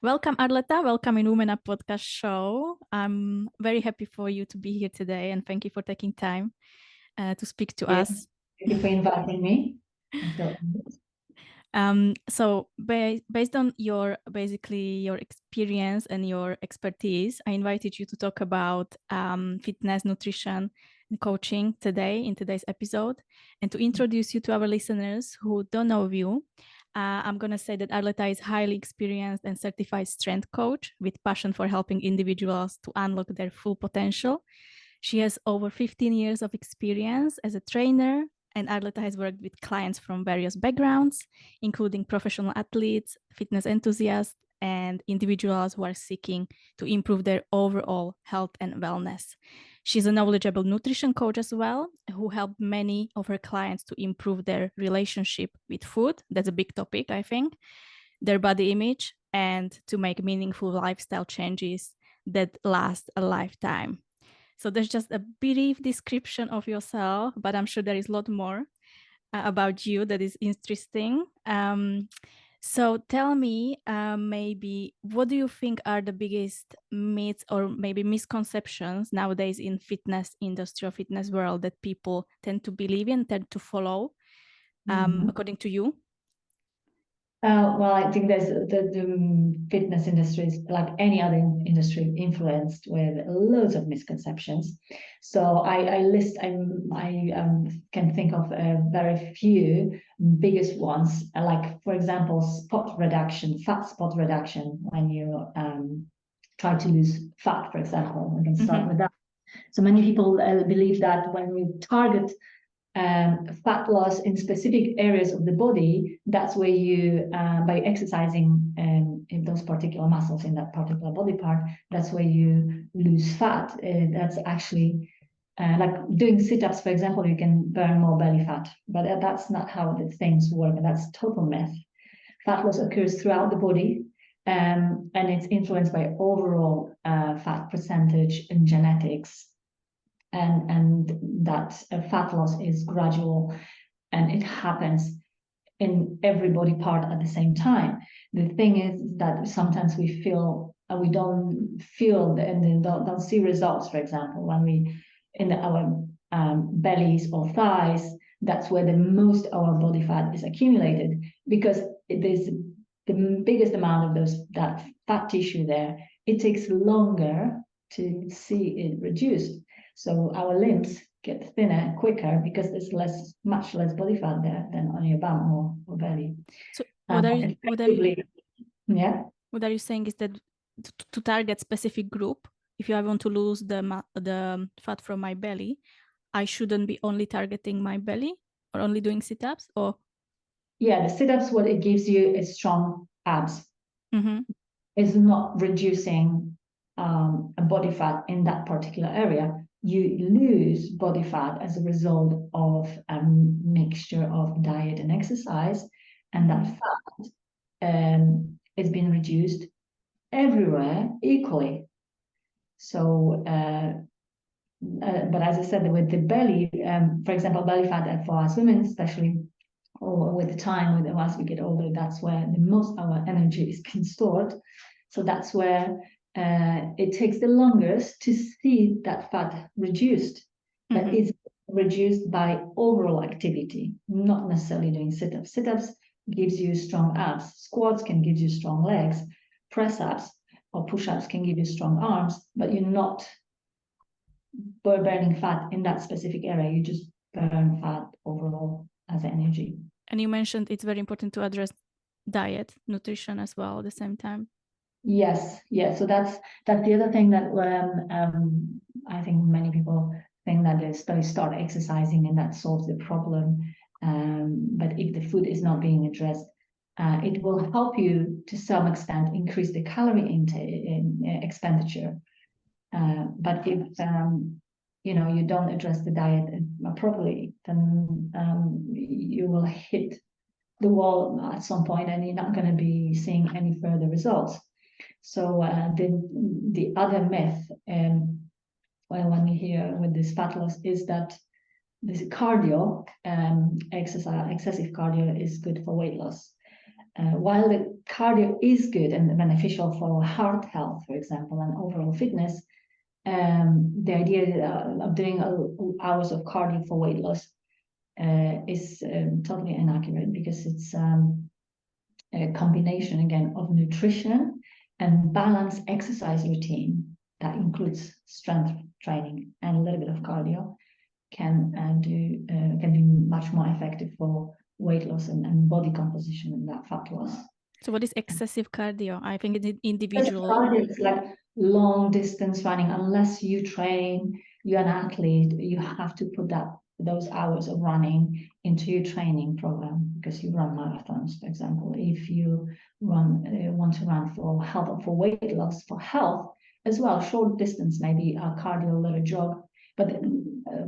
Welcome, Arleta. Welcome in Women Up podcast show. I'm very happy for you to be here today, and thank you for taking time to speak to us. Thank you for inviting me. Based on your experience and your expertise, I invited you to talk about fitness, nutrition, and coaching today in today's episode, and to introduce you to our listeners who don't know you. I'm going to say that Arleta is highly experienced and certified strength coach with passion for helping individuals to unlock their full potential. She has over 15 years of experience as a trainer, and Arleta has worked with clients from various backgrounds, including professional athletes, fitness enthusiasts, and individuals who are seeking to improve their overall health and wellness. She's a knowledgeable nutrition coach as well, who helped many of her clients to improve their relationship with food. That's a big topic, I think, their body image, and to make meaningful lifestyle changes that last a lifetime. So there's just a brief description of yourself, but I'm sure there is a lot more about you that is interesting. So tell me, maybe, what do you think are the biggest myths or maybe misconceptions nowadays in fitness industry or fitness world that people tend to believe in, tend to follow, according to you? Well, I think there's the fitness industry is like any other industry influenced with loads of misconceptions. So I can think of very few biggest ones, like for example, fat spot reduction. When you try to lose fat, for example, we can start with that. So many people believe that when we target fat loss in specific areas of the body, that's where you, by exercising in those particular muscles in that particular body part, that's where you lose fat. That's actually like doing sit-ups, for example, you can burn more belly fat, but that's not how the things work, and that's total myth. Fat loss occurs throughout the body, and it's influenced by overall fat percentage and genetics. And that fat loss is gradual, and it happens in every body part at the same time. The thing is that sometimes we don't feel and don't see results. For example, when we in our bellies or thighs, that's where the most of our body fat is accumulated, because there's the biggest amount of that fat tissue there. It takes longer to see it reduced. So our limbs get thinner quicker because there's much less body fat there than on your bum or belly. So what are you saying is that to target specific group, if I want to lose the fat from my belly, I shouldn't be only targeting my belly or only doing sit-ups? Or the sit-ups, what it gives you is strong abs. It's not reducing a body fat in that particular area. You lose body fat as a result of a mixture of diet and exercise, and that fat is being reduced everywhere equally. So, but as I said, with the belly, for example, belly fat for us women, especially, or with the time, as we get older, that's where the most our energy is being stored. So that's where it takes the longest to see that fat reduced. But it's reduced by overall activity, not necessarily doing sit-ups. Sit-ups gives you strong abs. Squats can give you strong legs. Press-ups or push-ups can give you strong arms, but you're not burning fat in that specific area. You just burn fat overall as energy. And you mentioned it's very important to address diet, nutrition as well at the same time. Yes. So that's the other thing that I think many people think that they start exercising and that solves the problem. But if the food is not being addressed, it will help you to some extent increase the calorie intake expenditure. But if you don't address the diet properly, then you will hit the wall at some point, and you're not going to be seeing any further results. So the other myth, when you hear with this fat loss, is that this cardio exercise, excessive cardio, is good for weight loss. while the cardio is good and beneficial for heart health, for example, and overall fitness, the idea of doing hours of cardio for weight loss is totally inaccurate, because it's a combination, again, of nutrition and balanced exercise routine that includes strength training and a little bit of cardio can be much more effective for weight loss and body composition and that fat loss. So what is excessive cardio? I think it's individual. Cardio is like long distance running. Unless you train, you're an athlete, you have to put those hours of running into your training program, because you run marathons, for example. If you want to run for health, for weight loss, for health as well, short distance, maybe a cardio, a little jog. But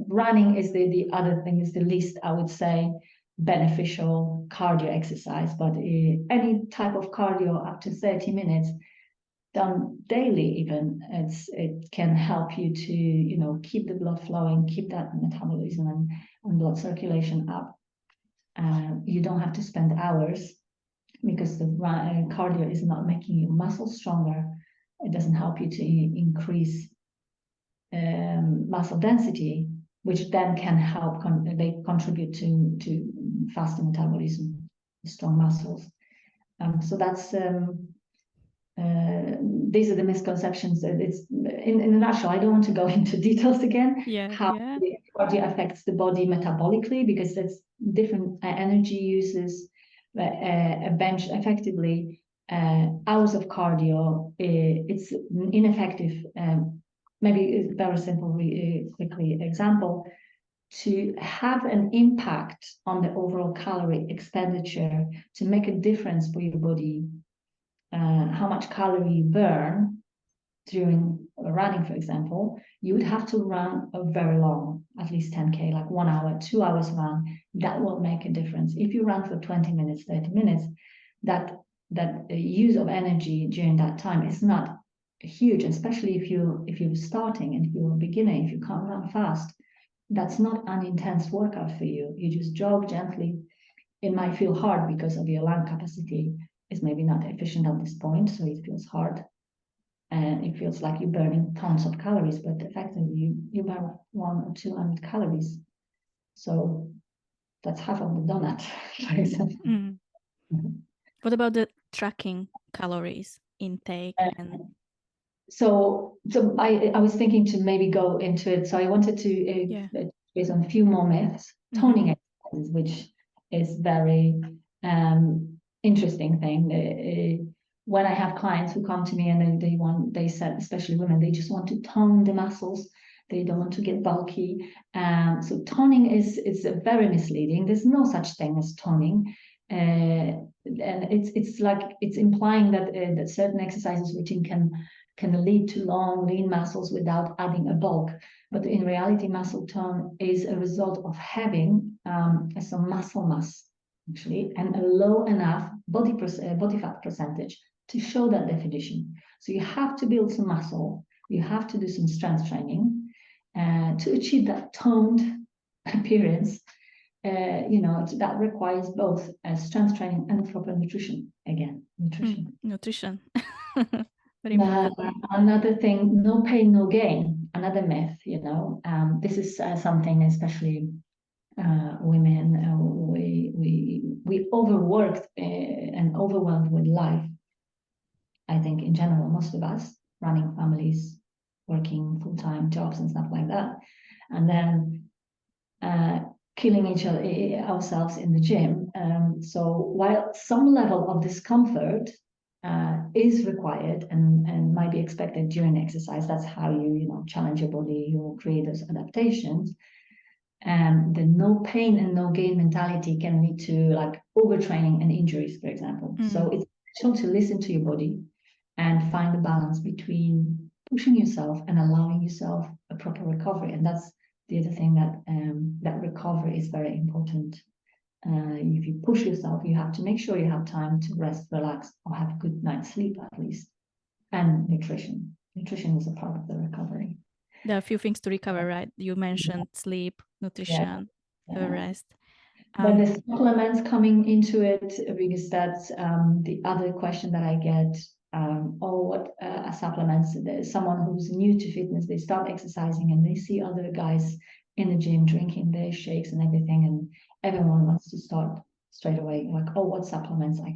running is the other thing, is the least, I would say, beneficial cardio exercise. But any type of cardio up to 30 minutes done daily, even, it can help you to keep the blood flowing, keep that metabolism and blood circulation up. You don't have to spend hours, because the cardio is not making your muscles stronger. It doesn't help you to increase muscle density, which then can help they contribute to faster metabolism, strong muscles. So that's these are the misconceptions. It's in a nutshell. I don't want to go into details again. How the cardio affects the body metabolically, because that's different energy uses. A bench, effectively, hours of cardio, it's ineffective. Maybe a very simple, quickly example. To have an impact on the overall calorie expenditure, to make a difference for your body, how much calorie you burn during running, for example, you would have to run a very long, at least 10K, like 1 hour, 2 hours run. That will make a difference. If you run for 20 minutes, 30 minutes, that use of energy during that time is not huge, especially if you're starting and if you're a beginner, if you can't run fast. That's not an intense workout for you. You just jog gently. It might feel hard because of your lung capacity is maybe not efficient at this point, so it feels hard. And it feels like you're burning tons of calories, but effectively you burn 100 or 200 calories. So that's half of the donut, for example. What about the tracking calories intake? So I was thinking to maybe go into it. So I wanted to based on a few more myths, toning exercises, which is very interesting thing. When I have clients who come to me and they said, especially women, they just want to tone the muscles. They don't want to get bulky. So toning is very misleading. There's no such thing as toning. And it's implying that certain exercises routine can lead to long, lean muscles without adding a bulk. But in reality, muscle tone is a result of having some muscle mass, actually, and a low enough body fat percentage to show that definition. So you have to build some muscle. You have to do some strength training to achieve that toned appearance. That requires both strength training and proper nutrition. Again, nutrition. Very important. Another thing, no pain, no gain. Another myth. This is something, especially women, we overworked and overwhelmed with life. I think in general, most of us running families, working full-time jobs and stuff like that, and then killing ourselves in the gym. So while some level of discomfort is required and might be expected during exercise, that's how you challenge your body, you create those adaptations. And the no pain and no gain mentality can lead to like overtraining and injuries, for example. So it's essential to listen to your body and find the balance between pushing yourself and allowing yourself a proper recovery. And that's the other thing, that recovery is very important. If you push yourself, you have to make sure you have time to rest, relax, or have a good night's sleep at least. And nutrition. Nutrition is a part of the recovery. There are a few things to recover, right? You mentioned sleep, nutrition, rest. Then the supplements coming into it, because that's the other question that I get. What are supplements? There's someone who's new to fitness, they start exercising and they see other guys in the gym drinking their shakes and everything, and everyone wants to start straight away, like, oh, what supplements I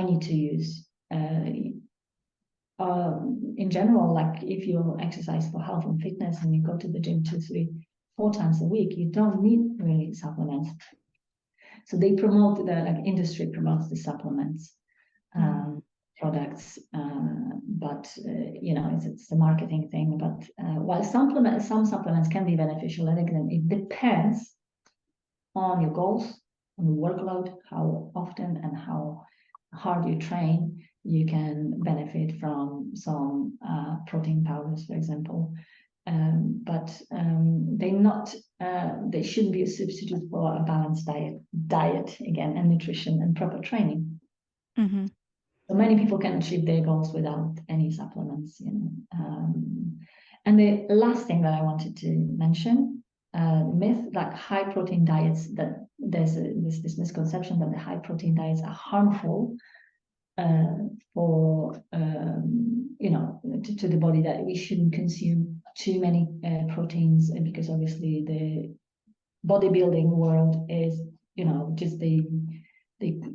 need to use. In general, like if you exercise for health and fitness and you go to the gym 2, 3, 4 times a week, you don't need really supplements. So they promote industry promotes the supplements products, but it's the marketing thing. But while some supplements can be beneficial, and again, it depends on your goals, on your workload, how often and how hard you train. You can benefit from some protein powders, for example. But they shouldn't be a substitute for a balanced diet again, and nutrition and proper training. Mm-hmm. So many people can achieve their goals without any supplements, And the last thing that I wanted to mention, myth, like high protein diets, that there's this misconception that the high protein diets are harmful for to the body, that we shouldn't consume too many proteins, because obviously the bodybuilding world is just they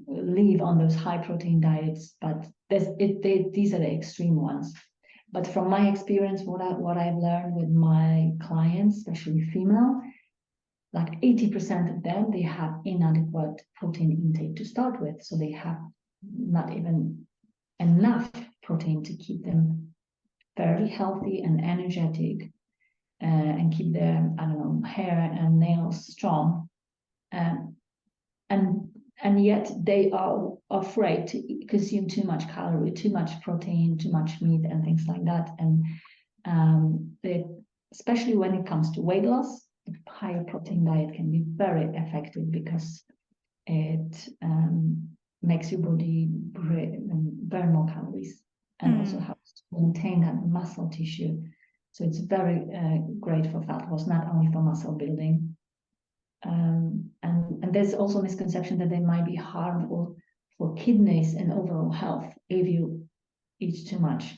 live on those high protein diets, but these are the extreme ones. But from my experience, what I've learned with my clients, especially female, like 80% of them, they have inadequate protein intake to start with, so they have not even enough protein to keep them very healthy and energetic, and keep their hair and nails strong, and yet they are afraid to consume too much calorie, too much protein, too much meat and things like that. And especially when it comes to weight loss, a higher protein diet can be very effective, because it makes your body burn more calories, and also helps to maintain that muscle tissue. So it's very great for fat loss, not only for muscle building. And there's also a misconception that they might be harmful for kidneys and overall health if you eat too much.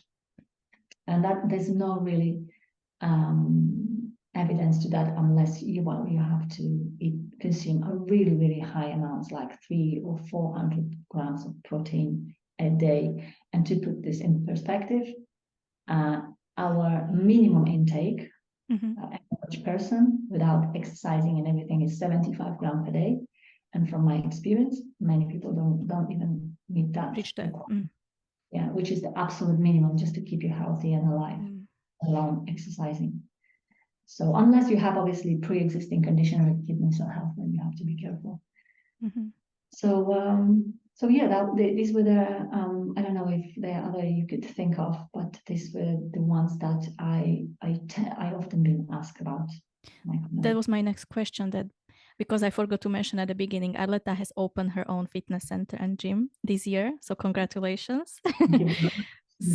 And that there's no really evidence to that, unless you have to consume a really, really high amounts, like 300 or 400 grams of protein a day. And to put this in perspective, our minimum intake, average person without exercising and everything, is 75 grams per day. And from my experience, many people don't even meet that. Reach that. Yeah, which is the absolute minimum just to keep you healthy and alive, along exercising. So unless you have obviously pre-existing condition with kidneys or health, then you have to be careful. So yeah, these were the I don't know if there are other you could think of, but these were the ones that I often been asked about. That was my next question, that because I forgot to mention at the beginning, Arleta has opened her own fitness center and gym this year. So congratulations.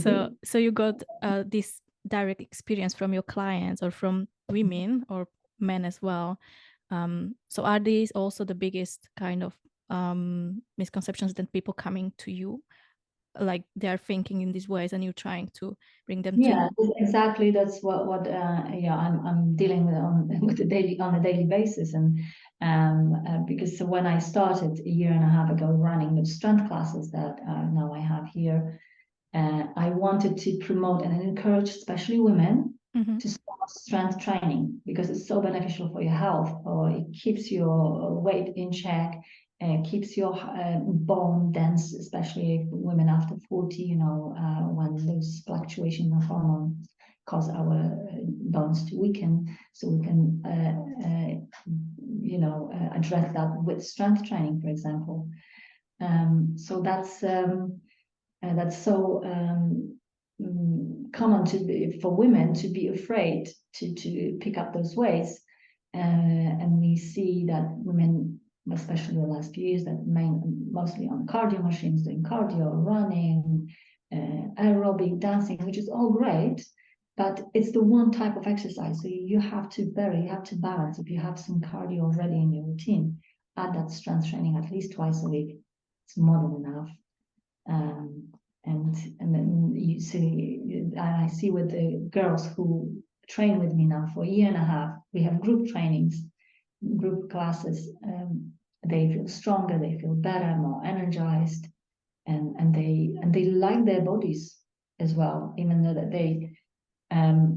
So you got this direct experience from your clients, or from women or men as well. So are these also the biggest kind of misconceptions that people coming to you, like they are thinking in these ways and you're trying to bring them to? Exactly. That's what I'm dealing with on a daily basis. And because when I started a year and a half ago running the strength classes that now I have here, I wanted to promote and encourage especially women to start strength training, because it's so beneficial for your health, or it keeps your weight in check, keeps your bone dense, especially women after 40, when those fluctuations of hormones cause our bones to weaken. So we can, address that with strength training, for example. So that's so common for women to be afraid to pick up those weights. And we see that women, especially the last few years, that mostly on cardio machines, doing cardio, running, aerobic, dancing, which is all great, but it's the one type of exercise. So you have to balance. If you have some cardio already in your routine, add that strength training at least twice a week. It's more than enough. And then you see, I see with the girls who train with me now for a year and a half, we have group trainings, group classes. They feel stronger, they feel better, more energized, and they like their bodies as well, even though that they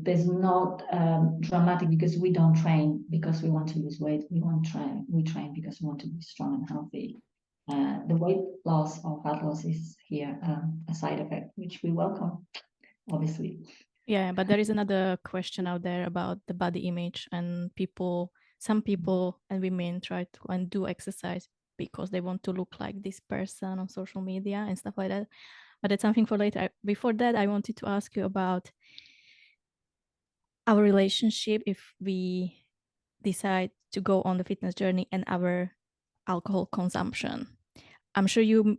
there's not dramatic, because we don't train because we want to lose weight. We train because we want to be strong and healthy. The weight loss or fat loss is here a side effect, which we welcome, obviously. Yeah, but there is another question out there about the body image, and some people and women try to and do exercise because they want to look like this person on social media and stuff like that. But that's something for later. Before that, I wanted to ask you about our relationship if we decide to go on the fitness journey and our alcohol consumption. I'm sure you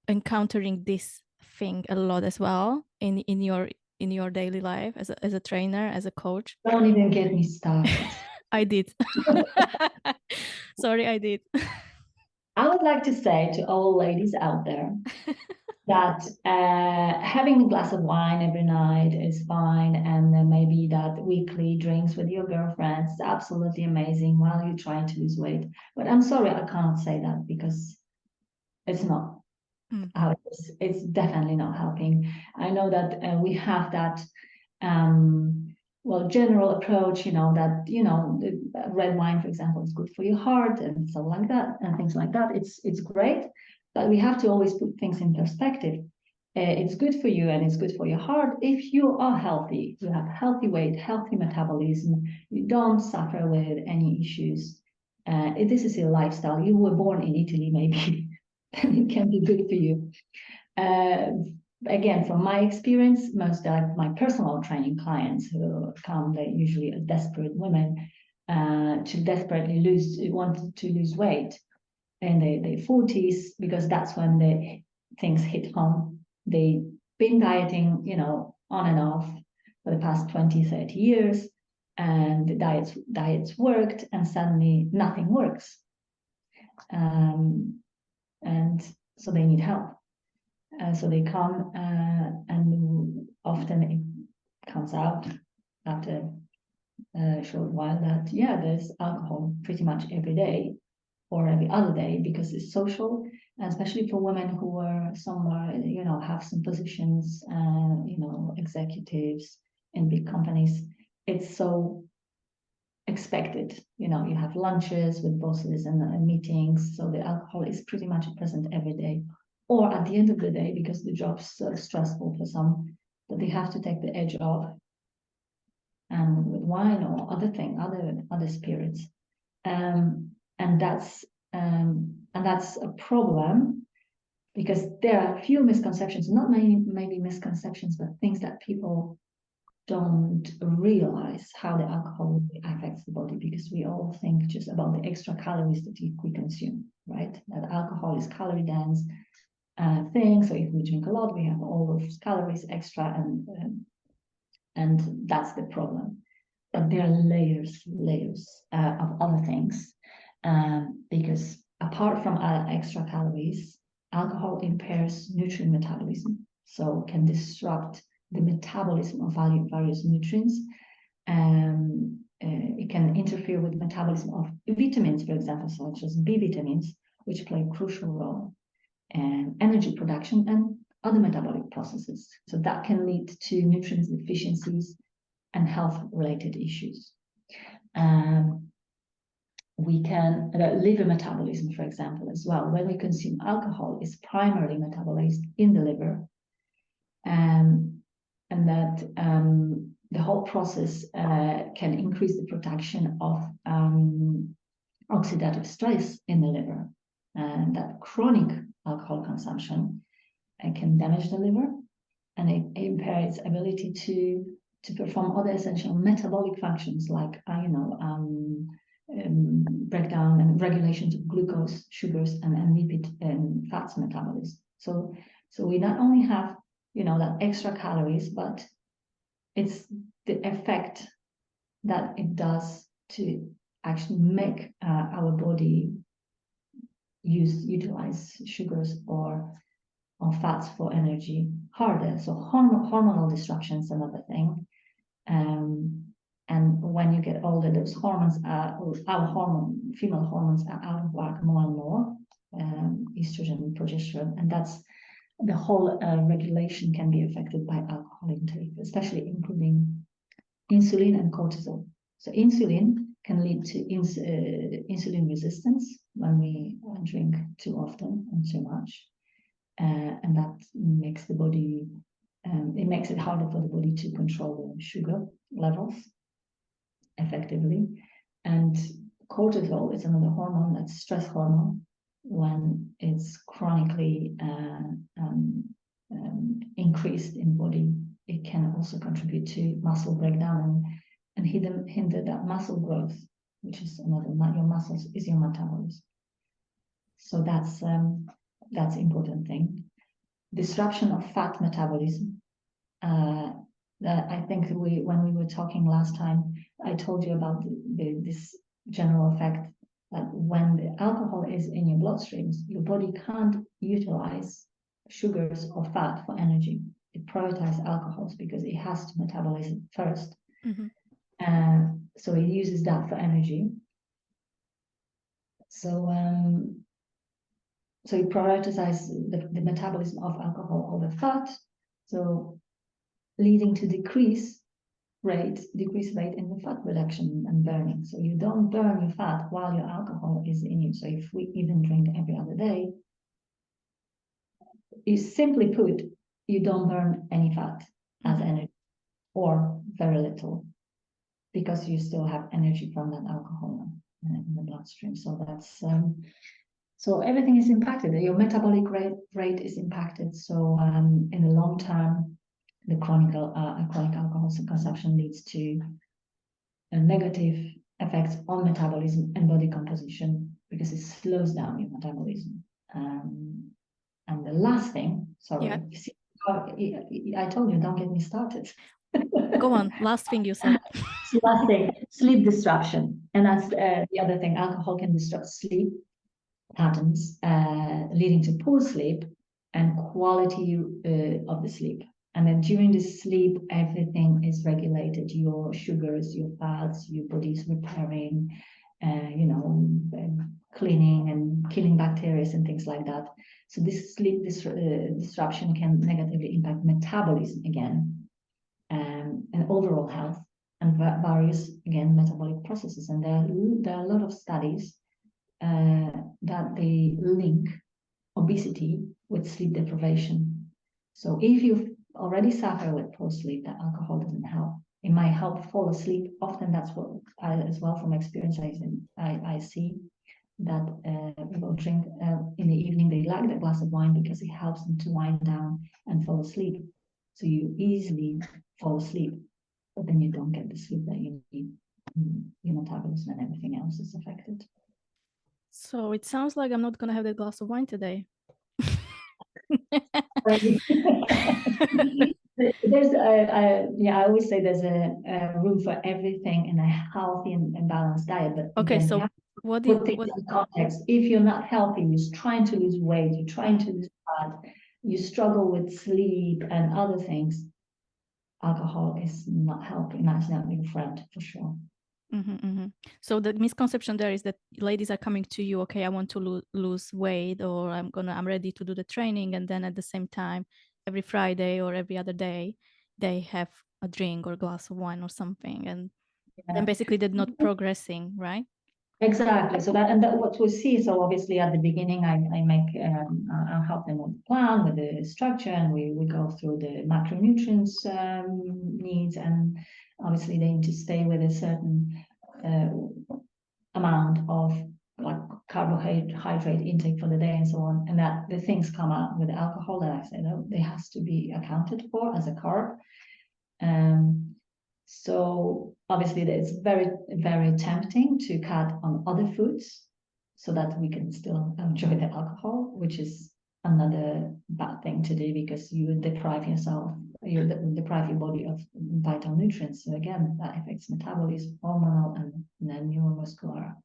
encountering this thing a lot as well in your daily life as a trainer, as a coach. Don't even get me started. I did. Sorry, I did. I would like to say to all ladies out there that having a glass of wine every night is fine, and then maybe that weekly drinks with your girlfriends is absolutely amazing while you're trying to lose weight. But I'm sorry, I cannot say that, because it's not how it is. It's definitely not helping. I know that we have that general approach, that the red wine, for example, is good for your heart and so like that, and things like that. It's great, but we have to always put things in perspective. It's good for you and it's good for your heart if you are healthy, you have healthy weight, healthy metabolism, you don't suffer with any issues. If this is your lifestyle, you were born in Italy, maybe, then it can be good for you. Again, from my experience, most of my personal training clients who come, they're usually desperate women to desperately want to lose weight in their 40s, because that's when the things hit home. They've been dieting, on and off for the past 20, 30 years, and the diets worked, and suddenly nothing works. And so they need help. So they come, and often it comes out after a short while that, there's alcohol pretty much every day or every other day, because it's social, and especially for women who are somewhere, have some positions, executives in big companies. It's so expected. You have lunches with bosses and meetings, so the alcohol is pretty much present every day. Or at the end of the day, because the job's so stressful for some, that they have to take the edge off, and with wine or other spirits, and that's a problem, because there are a few misconceptions, not maybe misconceptions, but things that people don't realize how the alcohol affects the body, because we all think just about the extra calories that we consume, right? That alcohol is calorie dense thing. So if we drink a lot, we have all of those calories extra, and that's the problem. But there are layers of other things, because apart from extra calories, alcohol impairs nutrient metabolism, so can disrupt the metabolism of various nutrients. It can interfere with metabolism of vitamins, for example, such as B vitamins, which play a crucial role in energy production and other metabolic processes. So that can lead to nutrient deficiencies and health-related issues. We can liver metabolism, for example, as well. When we consume alcohol, is primarily metabolized in the liver, and that the whole process can increase the production of oxidative stress in the liver, and that chronic alcohol consumption can damage the liver, and it impairs its ability to perform other essential metabolic functions like breakdown and regulations of glucose, sugars, and lipid and fats metabolism. So we not only have that extra calories, but it's the effect that it does to actually make our body utilize sugars or fats for energy harder. So hormonal disruption is another thing. And when you get older, those hormones female hormones are out of whack more and more, estrogen and progesterone, and that's the whole regulation can be affected by alcohol intake, especially including insulin and cortisol. So insulin can lead to insulin resistance when we drink too often and too much. And that makes the body, it makes it harder for the body to control the sugar levels effectively. And cortisol is another hormone, that's stress hormone. When it's chronically increased in body, it can also contribute to muscle breakdown and hinder that muscle growth, which is another, your muscles is your metabolism. So that's important thing. Disruption of fat metabolism. I think when we were talking last time, I told you about this general effect that when the alcohol is in your bloodstreams, your body can't utilize sugars or fat for energy. It prioritizes alcohols because it has to metabolize it first. So it uses that for energy. So it prioritizes the metabolism of alcohol over fat, so leading to decrease rate in the fat reduction and burning. So you don't burn your fat while your alcohol is in you. So if we even drink every other day, you simply put, you don't burn any fat as energy, or very little, because you still have energy from that alcohol in the bloodstream. So that's so everything is impacted. Your metabolic rate is impacted. So in the long term, the chronic alcohol consumption leads to negative effects on metabolism and body composition because it slows down your metabolism. And the last thing, sorry, you see, I told you, don't get me started. Go on, last thing you said. Last thing, sleep disruption. And that's the other thing. Alcohol can disrupt sleep patterns, leading to poor sleep and quality of the sleep. And then during the sleep, everything is regulated. Your sugars, your fats, your body's repairing, cleaning and killing bacteria and things like that. So this sleep disruption can negatively impact metabolism again, and overall health and various, again, metabolic processes. And there are a lot of studies that they link obesity with sleep deprivation. So if you already suffer with poor sleep, that alcohol doesn't help. It might help fall asleep. Often that's what as well from experience I see that people drink in the evening, they like that glass of wine because it helps them to wind down and fall asleep. So you easily fall asleep, but then you don't get the sleep that you need. Your metabolism and everything else is affected. So it sounds like I'm not going to have that glass of wine today. There's I always say there's a room for everything in a healthy and balanced diet. But okay, again, so what do you in context? If you're not healthy, you're trying to lose weight, you're trying to lose fat, you struggle with sleep and other things, alcohol is not helping. That's not your friend for sure. So the misconception there is that ladies are coming to you, okay, I want to lose weight, or I'm ready to do the training, and then at the same time, every Friday or every other day, they have a drink or a glass of wine or something, and then basically they're not progressing, right? Exactly. So that what we see. So obviously at the beginning, I'll help them with the plan, with the structure, and we go through the macronutrients needs, and obviously they need to stay with a certain amount of like carbohydrate intake for the day and so on, and that the things come out with alcohol that I say no, they has to be accounted for as a carb. So obviously it's very, very tempting to cut on other foods so that we can still enjoy the alcohol, which is another bad thing to do because you deprive yourself you deprive your body of vital nutrients. So again, that affects metabolism, hormonal, and then neuromuscular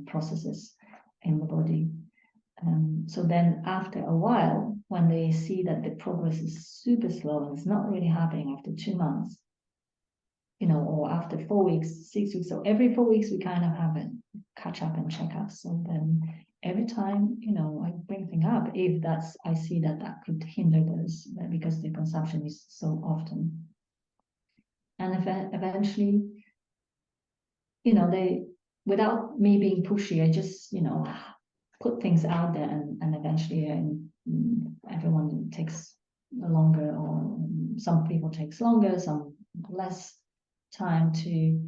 processes in the body. So then after a while, when they see that the progress is super slow and it's not really happening after 2 months, or after 4 weeks, 6 weeks, so every 4 weeks we kind of have a catch up and check up. So then every time, I bring things up, if I see that could hinder those because the consumption is so often. And eventually, they, without me being pushy, I just, put things out there, and eventually everyone takes longer, or some people takes longer, some less time to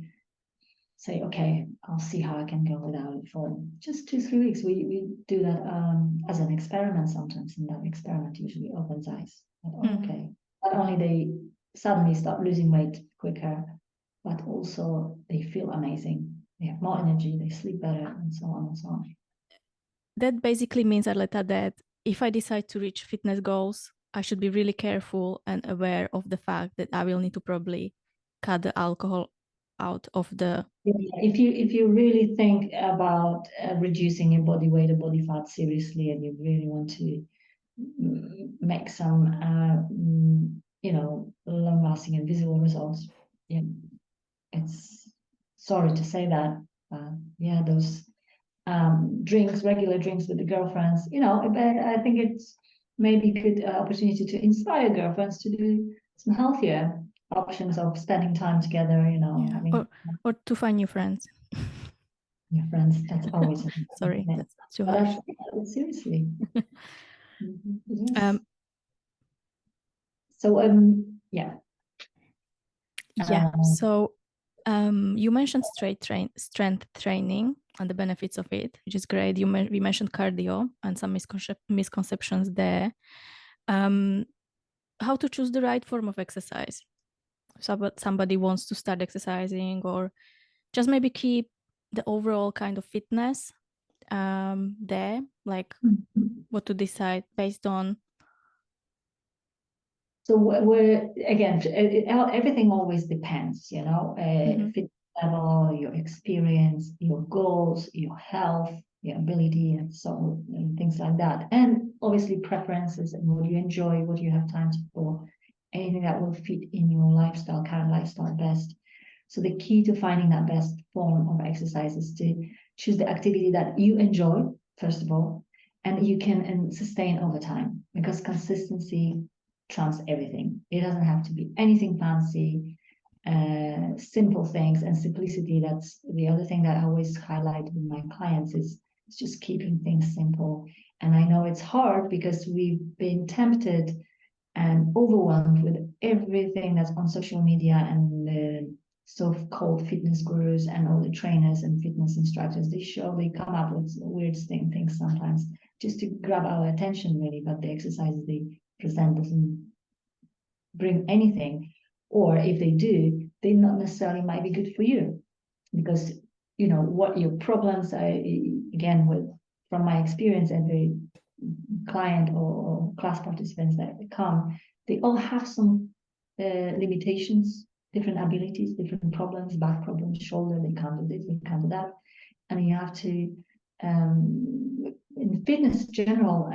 say, okay, I'll see how I can go without it for just 2-3 weeks. We do that as an experiment sometimes, and that experiment usually opens eyes. Okay, not only they suddenly start losing weight quicker, but also they feel amazing. They have more energy, they sleep better, and so on and so on. That basically means, Arleta, that if I decide to reach fitness goals, I should be really careful and aware of the fact that I will need to probably cut the alcohol out of the... If you really think about reducing your body weight or body fat seriously, and you really want to make some long-lasting and visible results, it's sorry to say that, those drinks, regular drinks with the girlfriends, but I think it's maybe a good opportunity to inspire girlfriends to do some healthier options of spending time together, having or to find new friends. Your friends, that's always sorry, that's too harsh. Seriously. Yes. So so you mentioned strength training and the benefits of it, which is great. We mentioned cardio and some misconceptions there. How to choose the right form of exercise? Somebody wants to start exercising, or just maybe keep the overall kind of fitness there, like what to decide based on. So we're again, everything always depends, fitness level, your experience, your goals, your health, your ability, and things like that, and obviously preferences and what you enjoy, what you have time for, anything that will fit in your current lifestyle best. So the key to finding that best form of exercise is to choose the activity that you enjoy, first of all, and you can sustain over time, because consistency trumps everything. It doesn't have to be anything fancy, simple things, and simplicity. That's the other thing that I always highlight with my clients is just keeping things simple. And I know it's hard because we've been tempted and overwhelmed with everything that's on social media, and the so-called fitness gurus and all the trainers and fitness instructors. They come up with weird things sometimes just to grab our attention, really, but the exercises they present doesn't bring anything, or if they do, they not necessarily might be good for you, because what your problems are. Again, from my experience, every client or class participants that come, they all have some limitations, different abilities, different problems, back problems, shoulder, they can't do this, they can't do that, and you have to in fitness in general,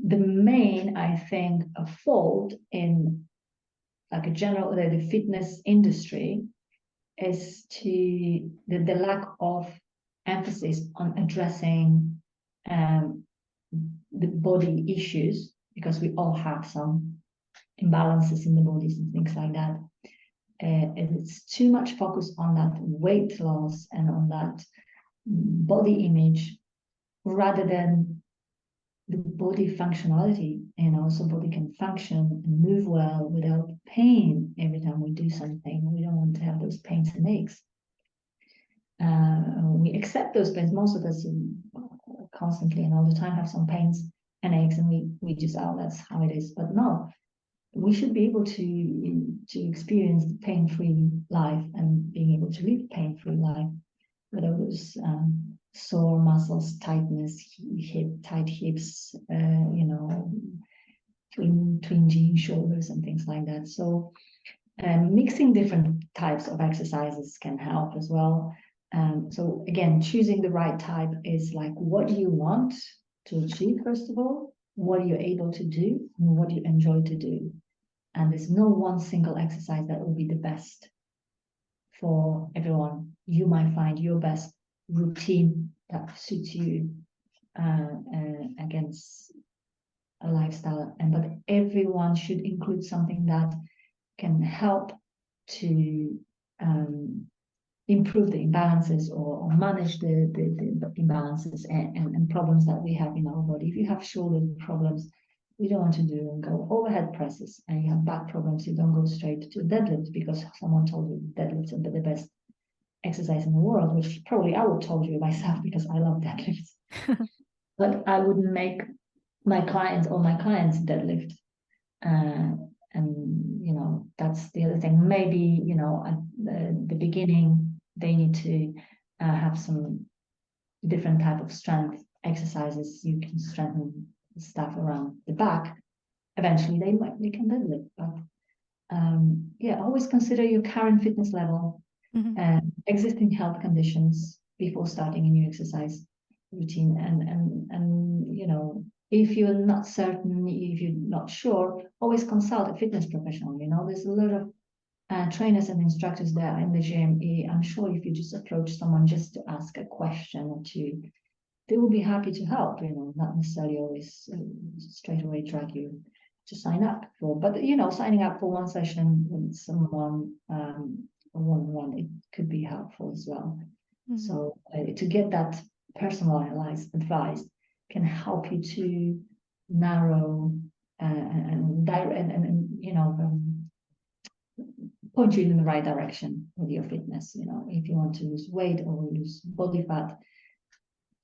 the main, I think, fault in like the fitness industry is the lack of emphasis on addressing the body issues, because we all have some imbalances in the bodies and things like that. And it's too much focus on that weight loss and on that body image, rather than the body functionality, so body can function and move well without pain every time we do something. We don't want to have those pains and aches. We accept those pains. Most of us constantly and all the time have some pains and aches, and we just, that's how it is. But no, we should be able to experience the pain-free life and being able to live pain-free life, whether it was sore muscles, tightness, tight hips, twin G shoulders and things like that. So mixing different types of exercises can help as well. So again, choosing the right type is like, what do you want to achieve, first of all? What are you able to do? And what do you enjoy to do? And there's no one single exercise that will be the best for everyone. You might find your best routine that suits you against a lifestyle, but everyone should include something that can help to improve the imbalances or manage the imbalances and problems that we have in our body. If you have shoulder problems, you don't want to do and go overhead presses, and you have back problems, you don't go straight to deadlifts because someone told you deadlifts are the best exercise in the world, which probably I would told you myself because I love deadlifts. But I wouldn't make my clients deadlift. And you know, that's the other thing. Maybe, you know, at the beginning they need to have some different type of strength exercises. You can strengthen stuff around the back. Eventually they can deadlift. But yeah, always consider your current fitness level and existing health conditions before starting a new exercise routine. And you know, if you're not certain, if you're not sure, always consult a fitness professional. You know, there's a lot of trainers and instructors there in the gym. I'm sure if you just approach someone just to ask a question or two, they will be happy to help. You know, not necessarily always straight away drag you to sign up for. But you know, signing up for one session with someone one-on-one, it could be helpful as well. So to get that personalized advice can help you to narrow and you know, point you in the right direction with your fitness. You know, if you want to lose weight or lose body fat,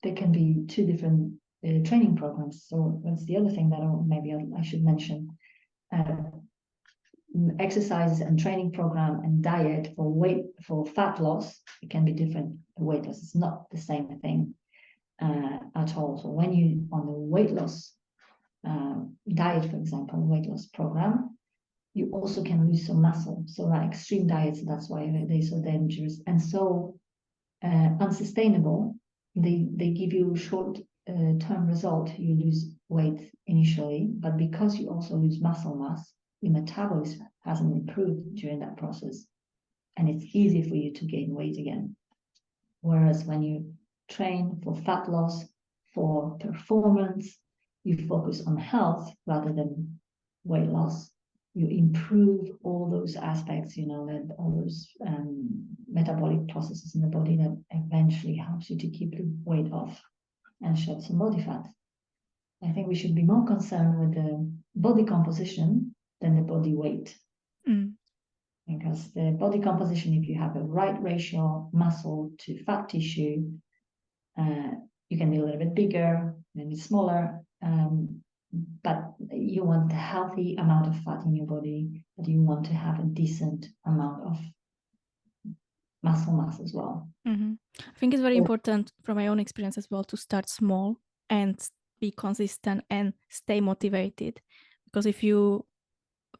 there can be two different training programs. So that's the other thing that maybe I should mention. Exercises and training program and diet for fat loss, it can be different. The weight loss is not the same thing at all. So when you on the weight loss diet, for example, weight loss program, you also can lose some muscle. So like extreme diets, that's why they're so dangerous and so unsustainable. They give you short term result. You lose weight initially, but because you also lose muscle mass, your metabolism hasn't improved during that process, and it's easy for you to gain weight again. Whereas when you train for fat loss, for performance, you focus on health rather than weight loss. You improve all those aspects, you know, that all those metabolic processes in the body that eventually helps you to keep the weight off and shed some body fat. I think we should be more concerned with the body composition than the body weight. Because the body composition, if you have a right ratio muscle to fat tissue, you can be a little bit bigger, maybe smaller, but you want a healthy amount of fat in your body, but you want to have a decent amount of muscle mass as well. I think it's very important from my own experience as well to start small and be consistent and stay motivated, because if you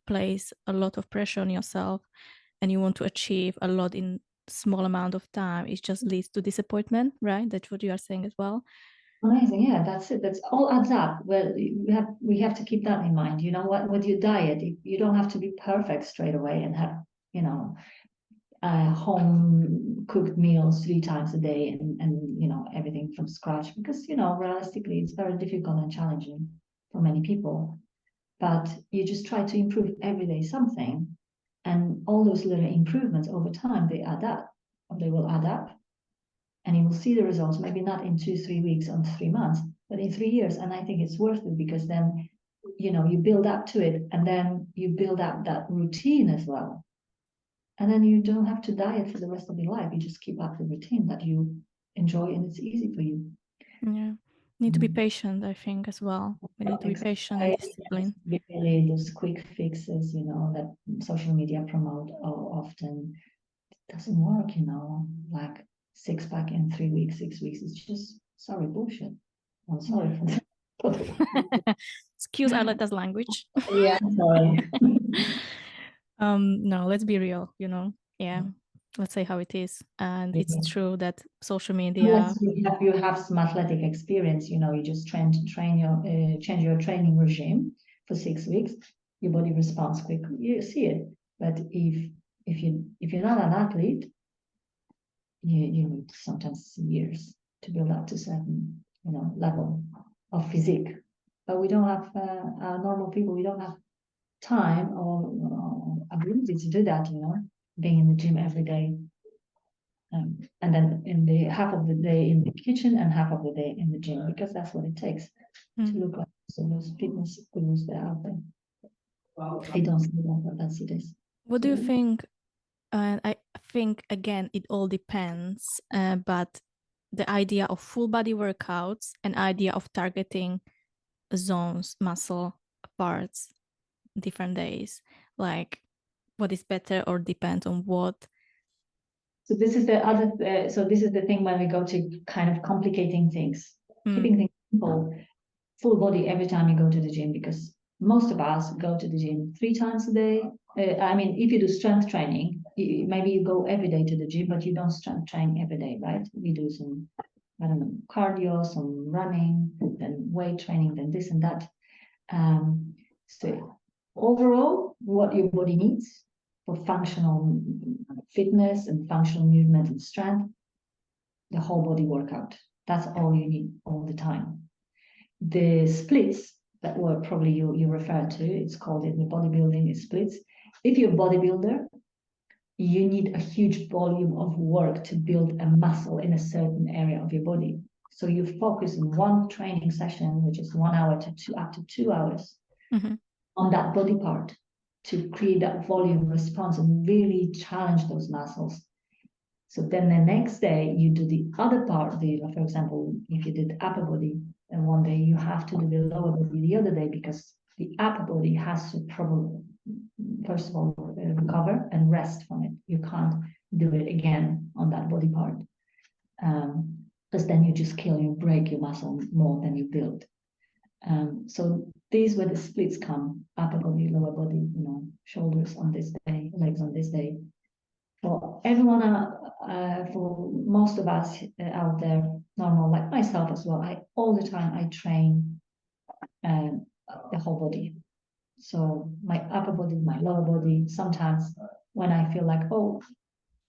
place a lot of pressure on yourself and you want to achieve a lot in small amount of time, it just leads to disappointment, right? That's what you are saying as well. Amazing. Yeah, that's it. That's all adds up. Well, we have to keep that in mind. You know what, with your diet, you don't have to be perfect straight away and have, you know, home cooked meals 3 times a day and you know, everything from scratch, because, you know, realistically it's very difficult and challenging for many people. But you just try to improve every day something, and all those little improvements over time, they add up, or they will add up, and you will see the results, maybe not in 2-3 weeks or 3 months, but in 3 years. And I think it's worth it, because then, you know, you build up to it, and then you build up that routine as well. And then you don't have to diet for the rest of your life. You just keep up the routine that you enjoy and it's easy for you. Yeah. Need to be patient, I think, as well. We need to be patient and disciplined. Really, those quick fixes, you know, that social media promote often, it doesn't work, you know, like 6-pack in 3 weeks, 6 weeks. It's just, sorry, bullshit. I'm sorry for that. Excuse Arleta's language. Yeah, sorry. No, let's be real, you know. Yeah, let's say how it is. And it's true that social media. Unless you have some athletic experience, you know, you just train your change your training regime for 6 weeks, your body responds quick. You see it. But if you're not an athlete, you need sometimes years to build up to certain, you know, level of physique. But we don't have normal people. We don't have time or ability to do that. You know, being in the gym every day. And then in the half of the day in the kitchen and half of the day in the gym, because that's what it takes to look like. So those fitness gurus that are out there, I don't see that, but that's it is. What do you think? I think again, it all depends. But the idea of full body workouts and idea of targeting zones, muscle parts, different days, like what is better or depends on what. So this is the other. So this is the thing when we go to kind of complicating things, keeping things simple, full body every time you go to the gym, because most of us go to the gym 3 times a day. I mean, if you do strength training, maybe you go every day to the gym, but you don't strength train every day, right? We do some, I don't know, cardio, some running, then weight training, then this and that. So overall, what your body needs for functional fitness and functional movement and strength, the whole body workout. That's all you need all the time. The splits that were probably you referred to, it's called in the bodybuilding splits. If you're a bodybuilder, you need a huge volume of work to build a muscle in a certain area of your body. So you focus in one training session, which is 1 hour to up to 2 hours, on that body part to create that volume response and really challenge those muscles. So then the next day you do the other part. For example, if you did upper body, and one day you have to do the lower body the other day, because the upper body has to probably, first of all, recover and rest from it. You can't do it again on that body part, because then you just you break your muscle more than you build. So these were the splits come: upper body, lower body, you know, shoulders on this day, legs on this day. For everyone, for most of us out there, normal, like myself as well, all the time I train the whole body. So my upper body, my lower body. Sometimes when I feel like, oh,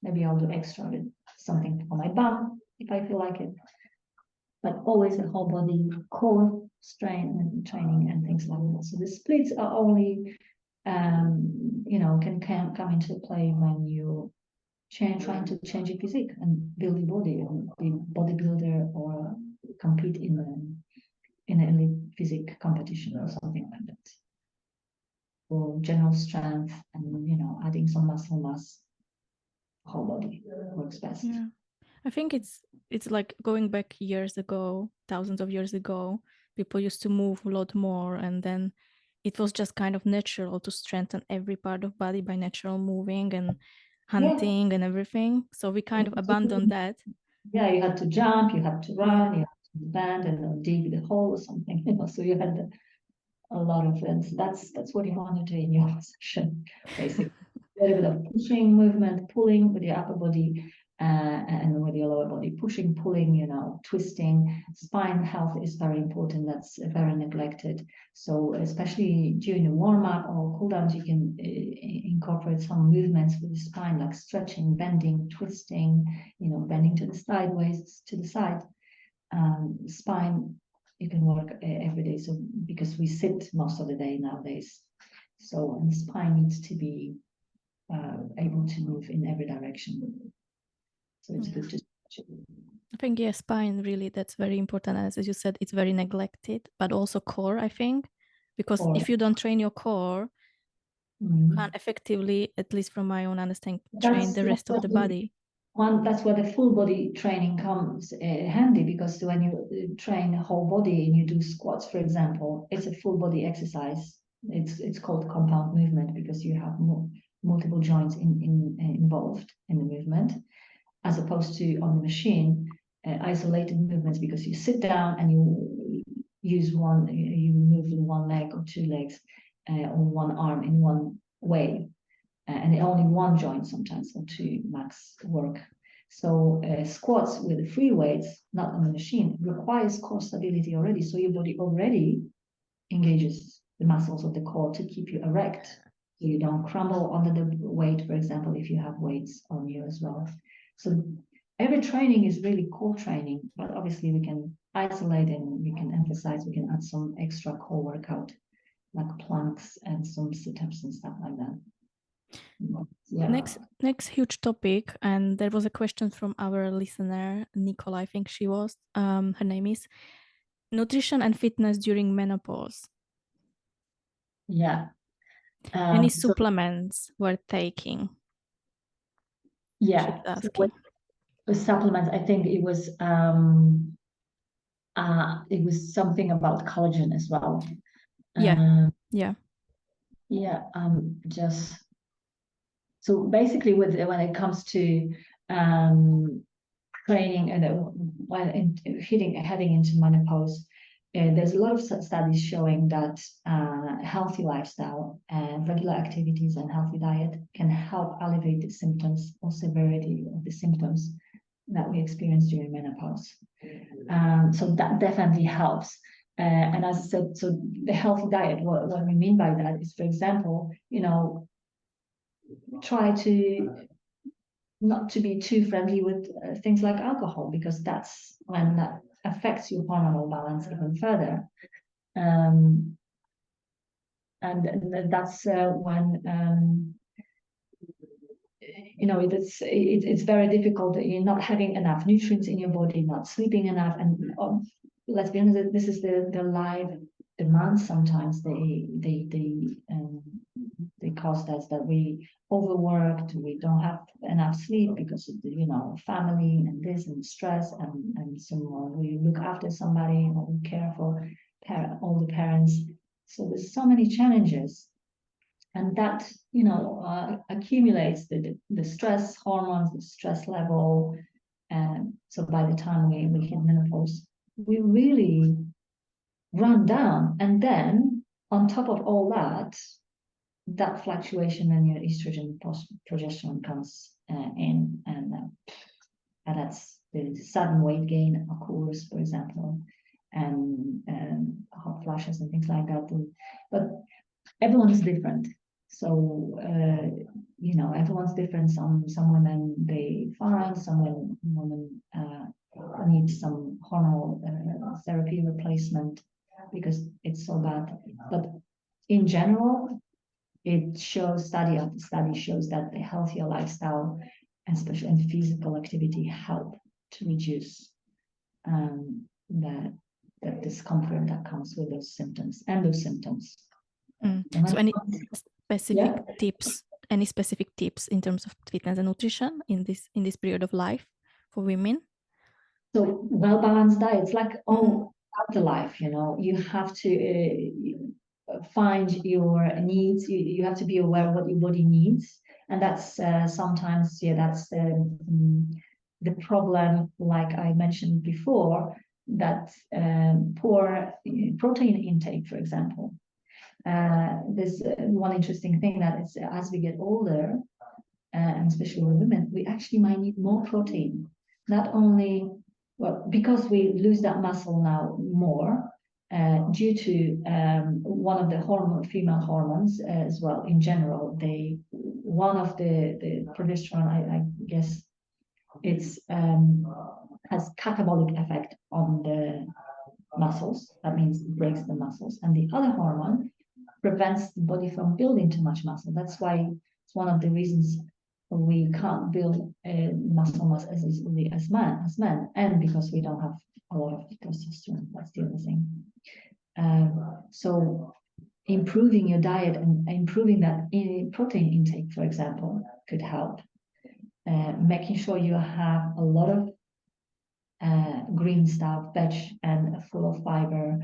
maybe I'll do extra with something for my bum if I feel like it. But always the whole body, core strain and training and things like that. So the splits are only, you know, can come into play when you trying to change your physique and build your body, or be bodybuilder, or compete in an elite physique competition or something like that. For general strength and, you know, adding some muscle mass, whole body works best. Yeah. I think it's like going back years ago, thousands of years ago, people used to move a lot more, and then it was just kind of natural to strengthen every part of body by natural moving and hunting and everything. So we kind of abandoned that. Yeah, you had to jump, you had to run, you had to bend and dig the hole or something, you know. So you had a lot of things. That's what you want to do in your session, basically. A little bit of pushing movement, pulling with your upper body, and with your lower body, pushing, pulling, you know, twisting. Spine health is very important. That's very neglected. So especially during the warm up or cool downs, you can incorporate some movements with the spine, like stretching, bending, twisting, you know, bending to the sideways, to the side. Spine, you can work every day. So because we sit most of the day nowadays, so and the spine needs to be able to move in every direction. So it's good to. I think, yeah, spine, really, that's very important. As you said, it's very neglected, but also core, I think, because if you don't train your core, you can't effectively, at least from my own understanding, train the rest of the body. That's where the full body training comes handy, because when you train a whole body and you do squats, for example, it's a full body exercise. It's called compound movement because you have multiple joints involved in the movement, as opposed to on the machine, isolated movements, because you sit down and use one, you move one leg or two legs or one arm in one way, and only one joint sometimes or two max work. So squats with free weights, not on the machine, requires core stability already. So your body already engages the muscles of the core to keep you erect, so you don't crumble under the weight, for example, if you have weights on you as well. So every training is really core training, but obviously we can isolate and we can emphasize, we can add some extra core workout like planks and some sit-ups and stuff like that. Yeah. Next huge topic, and there was a question from our listener, Nicole, I think she was, her name is nutrition and fitness during menopause. Yeah. Any supplements we're taking? Yeah. So with supplements, I think it was something about collagen as well. Yeah. Just so basically, when it comes to training and heading into menopause, there's a lot of studies showing that healthy lifestyle and regular activities and healthy diet can help alleviate the symptoms or severity of the symptoms that we experience during menopause. So that definitely helps. And as I said, so the healthy diet, what we mean by that is, for example, try to not to be too friendly with things like alcohol, because that's when that affects your hormonal balance even further. And that's when it's very difficult. You're not having enough nutrients in your body, not sleeping enough, and let's be honest, this is the live demands. Sometimes they cause us that we overworked, we don't have enough sleep because of the family and this and stress and someone we look after somebody or we care for all the parents. So there's so many challenges, and that accumulates the stress hormones, the stress level, and so by the time we hit menopause, we really run down. And then on top of all that fluctuation in your estrogen progesterone comes in, and that's the sudden weight gain occurs, for example, and hot flashes and things like that. But everyone is different. So everyone's different. Some women they find, some women need some hormonal therapy replacement because it's so bad. But in general, it shows study after study shows that the healthier lifestyle, and especially in physical activity, help to reduce the discomfort that comes with those symptoms. So any specific tips? Any specific tips in terms of fitness and nutrition in this period of life for women? So well-balanced diets, like all after life, you have to find your needs. You have to be aware of what your body needs, and that's sometimes that's the problem. Like I mentioned before, that poor protein intake, for example. There's one interesting thing that is as we get older, and especially with women, we actually might need more protein. Not only because we lose that muscle now more due to one of the female hormones as well. In general, one of the progesterone, I guess, it's has catabolic effect on the muscles. That means it breaks the muscles, and the other hormone prevents the body from building too much muscle. That's why it's one of the reasons we can't build muscle mass as easily as men, and because we don't have a lot of testosterone. That's the other thing. So improving your diet and improving that protein intake, for example, could help. Making sure you have a lot of green stuff, veg, and full of fiber,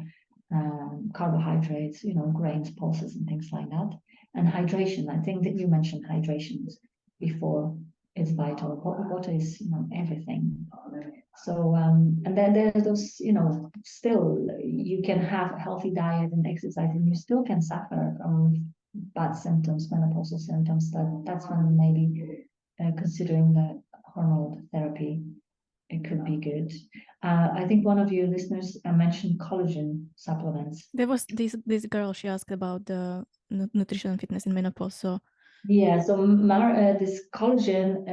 carbohydrates, grains, pulses, and things like that. And hydration. I think that you mentioned hydration before. It's vital. Water is, everything. So, and then there are those, you know, still you can have a healthy diet and exercise, and you still can suffer from bad symptoms, menopausal symptoms. That's when maybe considering the hormonal therapy, it could be good. I think one of your listeners mentioned collagen supplements. There was this girl, she asked about the nutrition and fitness in menopause. So yeah, so this collagen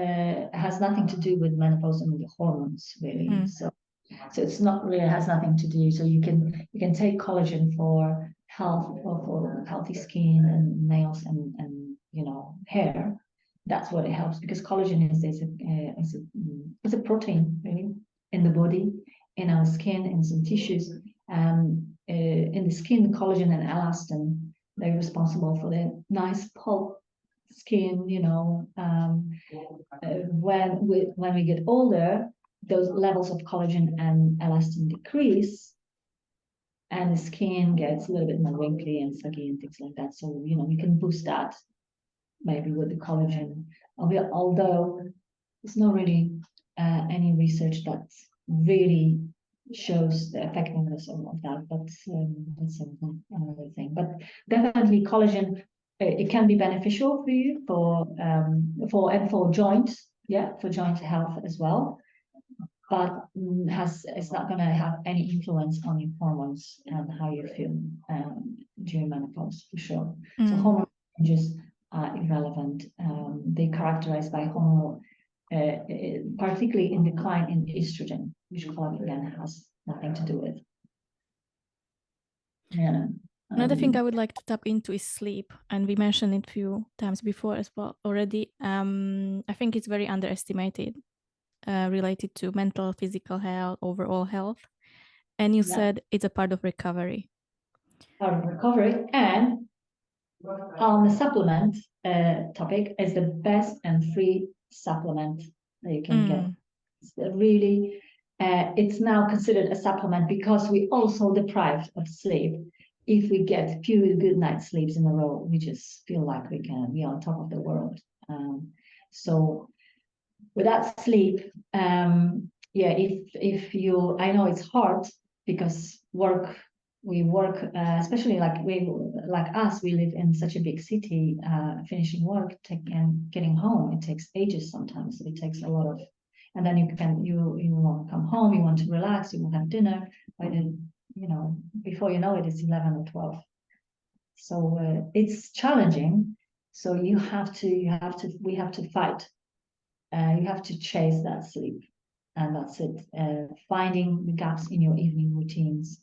has nothing to do with menopause and the hormones, really. So it's not really has nothing to do. So you can take collagen for health or for healthy skin and nails and you know hair. That's what it helps, because collagen is a protein really in the body, in our skin, in some tissues. In the skin, collagen and elastin, they're responsible for the nice pulp skin. You know, when we get older, those levels of collagen and elastin decrease, and the skin gets a little bit more wrinkly and saggy and things like that. So, you know, you can boost that maybe with the collagen. Although there's not really any research that really shows the effectiveness of that, but that's another thing. But definitely collagen, it can be beneficial for you for joints, for joint health as well, but it's not going to have any influence on your hormones and how you feel during menopause, for sure. So hormone changes are irrelevant. They're characterized by hormonal, particularly in decline in estrogen, which collagen has nothing to do with. Yeah. Another thing I would like to tap into is sleep, and we mentioned it a few times before as well already. I think it's very underestimated, related to mental, physical health, overall health. And you said it's a part of recovery. Part of recovery. And on the supplement topic, is the best and free supplement that you can get. It's really, it's now considered a supplement because we also deprived of sleep. If we get few good night sleeps in a row, we just feel like we can be on top of the world. So without sleep, if you, I know it's hard because we work, especially like us, we live in such a big city. Finishing work and getting home, it takes ages sometimes. It takes a lot of, and then you want to come home, you want to relax, you want to have dinner. By then, you know, before you know it, it's 11 or 12. So it's challenging. So we have to fight. You have to chase that sleep, and that's it. Finding the gaps in your evening routines,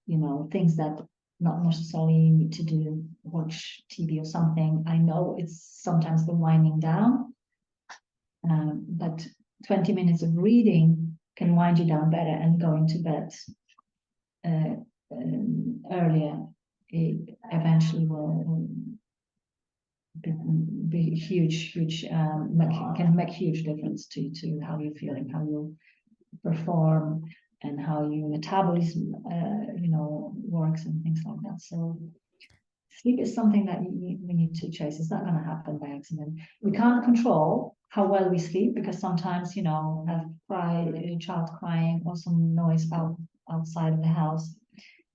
you know, things that not necessarily you need to do, watch TV or something. I know it's sometimes the winding down, but 20 minutes of reading can wind you down better, and going to bed earlier, it eventually will be huge, can make huge difference to how you feel and how you perform and how your metabolism, works and things like that. So sleep is something that we need to chase. It's not going to happen by accident. We can't control how well we sleep, because sometimes, you know, have a child crying or some noise outside of the house.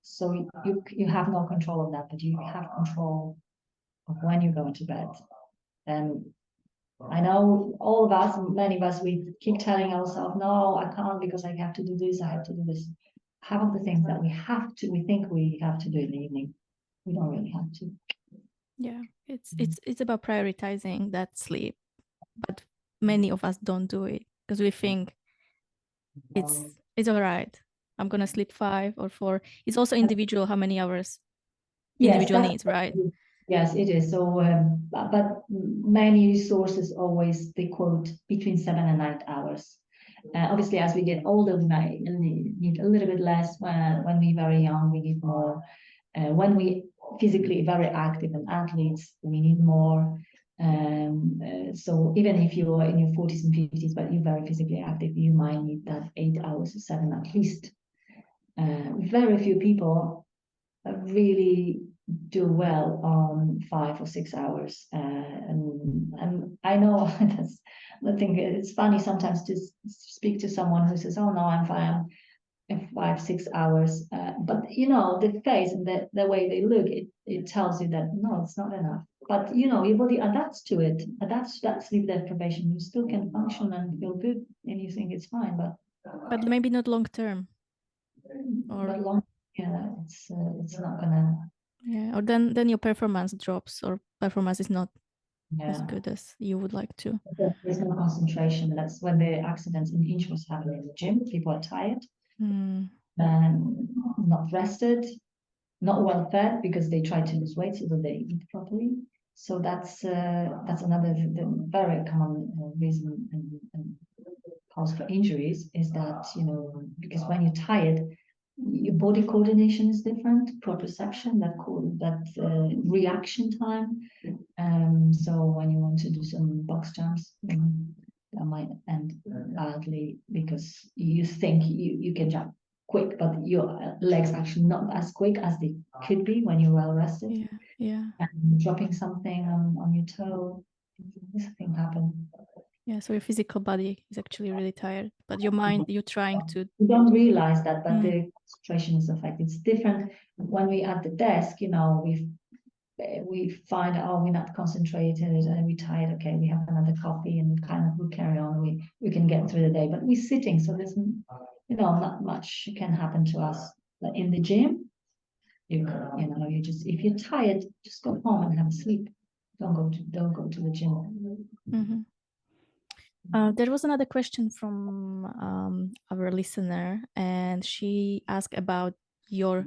So you have no control of that, but you have control of when you go into bed. And I know all of us, many of us, we keep telling ourselves, no, I can't because I have to do this, I have to do this. Half of the things that we think we have to do in the evening, we don't really have to. Yeah, it's about prioritizing that sleep, but many of us don't do it because we think it's all right. I'm gonna sleep 5 or 4. It's also individual how many hours individual needs, right? Yes, it is. So, but many sources always they quote between 7 and 8 hours. Obviously, as we get older, we might need a little bit less. When we're very young, we need more. When we physically very active and athletes, we need more. So even if you're in your 40s and 50s, but you're very physically active, you might need that 8 hours or 7 at least. Very few people really do well on 5 or 6 hours. And I know that's the thing. It's funny sometimes to speak to someone who says, "Oh no, I'm fine in 5, 6 hours." But you know, the face and the way they look, it tells you that no, it's not enough. But you know, your body adapts to it. Adapts to that sleep deprivation. You still can function and feel good, and you think it's fine. But maybe not long term. Or long, yeah, it's not gonna. yeah, or then your performance drops, or performance is not as Yeah. good as you would like to. There's no concentration. That's when the accidents and injuries happen in the gym. People are tired Mm. and not rested, not well fed because they try to lose weight so that they eat properly. So that's another very common reason and cause for injuries is that, you know, because when you're tired, your body coordination is different, proprioception, that reaction time. So when you want to do some box jumps, that might end badly because you think you can jump quick, but your legs actually not as quick as they could be when you're well rested. Yeah, yeah. And dropping something on your toe, this thing happen. Yeah, so your physical body is actually really tired, but your mind, you're trying to. You don't realize that, but Mm. the concentration is affected. It's different when we at the desk, you know, we find, oh, we're not concentrated and we're tired. Okay, we have another coffee and kind of we carry on. We can get through the day, but we're sitting, so there's, you know, not much can happen to us. But in the gym, you know, you just, if you're tired, just go home and have a sleep. Don't go to the gym. Mm-hmm. There was another question from our listener, and she asked about your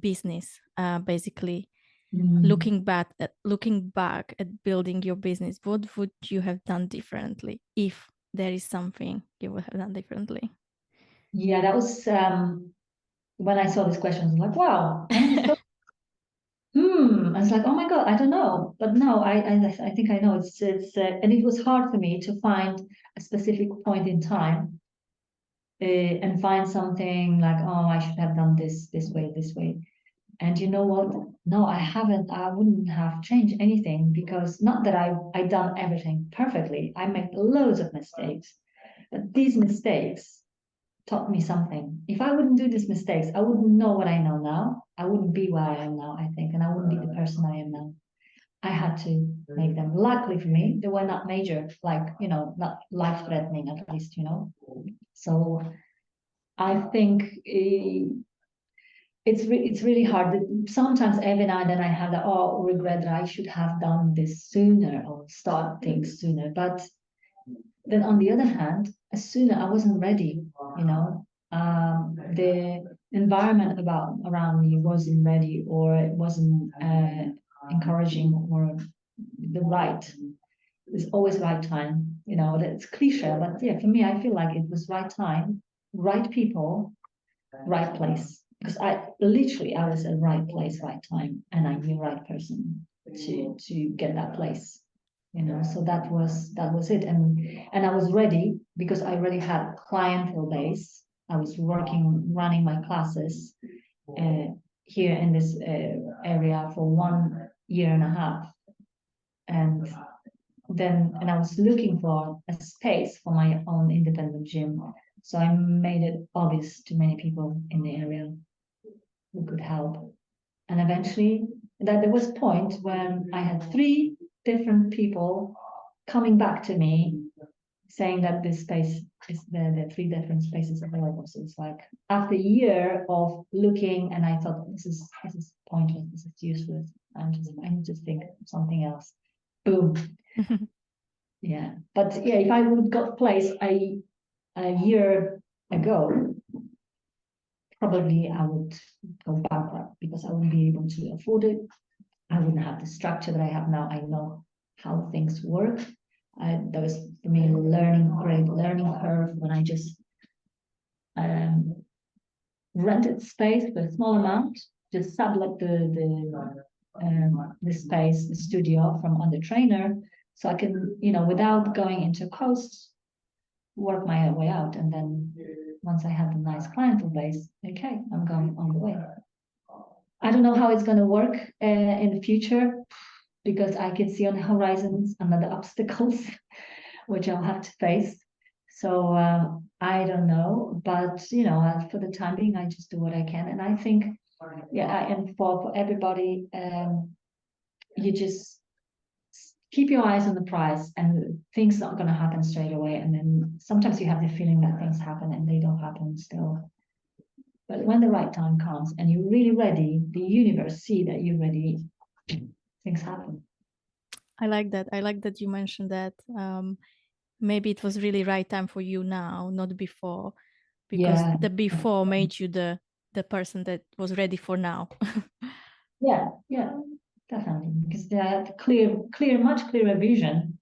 business, basically. Looking back at building your business, what would you have done differently if there is something you would have done differently? Yeah, that was when I saw this question, I was like, wow, I never thought. I was like, oh my God, I don't know. But no, I think I know. And it was hard for me to find a specific point in time and find something like, oh, I should have done this way, this way. And you know what? No, I haven't. I wouldn't have changed anything because not that I done everything perfectly. I made loads of mistakes, but these mistakes taught me something. If I wouldn't do these mistakes, I wouldn't know what I know now. I wouldn't be where I am now, I think, and I wouldn't be the person I am now. I had to make them. Luckily for me, they were not major, like, you know, not life-threatening at least, you know. So I think it's really hard. Sometimes every now and then I have the regret that I should have done this sooner or start things sooner. But then on the other hand, as sooner I wasn't ready, you know. The environment around me wasn't ready, or it wasn't encouraging, or the right. It's always right time, you know. That's cliche, but yeah, for me, I feel like it was right time, right people, right place. Because I was at right place, right time, and I knew right person to get that place, you know. So that was it, and I was ready because I already had clientele base. I was running my classes uh, here in this area for 1.5 years, and I was looking for a space for my own independent gym. So I made it obvious to many people in the area who could help. And eventually, that there was a point when I had 3 different people coming back to me saying that this space is the 3 different spaces available. So it's like after a year of looking, and I thought this is pointless, this is useless. I need to think of something else. Boom. Yeah. But yeah, if I would got place a year ago, probably I would go bankrupt because I wouldn't be able to afford it. I wouldn't have the structure that I have now. I know how things work. There was for me great learning curve when I just rented space for a small amount, just sublet the space, the studio from on the trainer, so I can, you know, without going into costs, work my way out. And then once I have a nice clientele base, okay, I'm going on the way. I don't know how it's going to work in the future, because I can see on the horizons another obstacles which I'll have to face. So I don't know, but you know, for the time being, I just do what I can, and I think, yeah, and for everybody, you just keep your eyes on the prize, and things are going to happen straight away. And then sometimes you have the feeling that things happen and they don't happen still. But when the right time comes and you're really ready, the universe see that you're ready, things happen. I like that. I like that you mentioned that. Maybe it was really right time for you now, not before, because Yeah. the before made you the person that was ready for now. Yeah, yeah, definitely. Because they have much clearer vision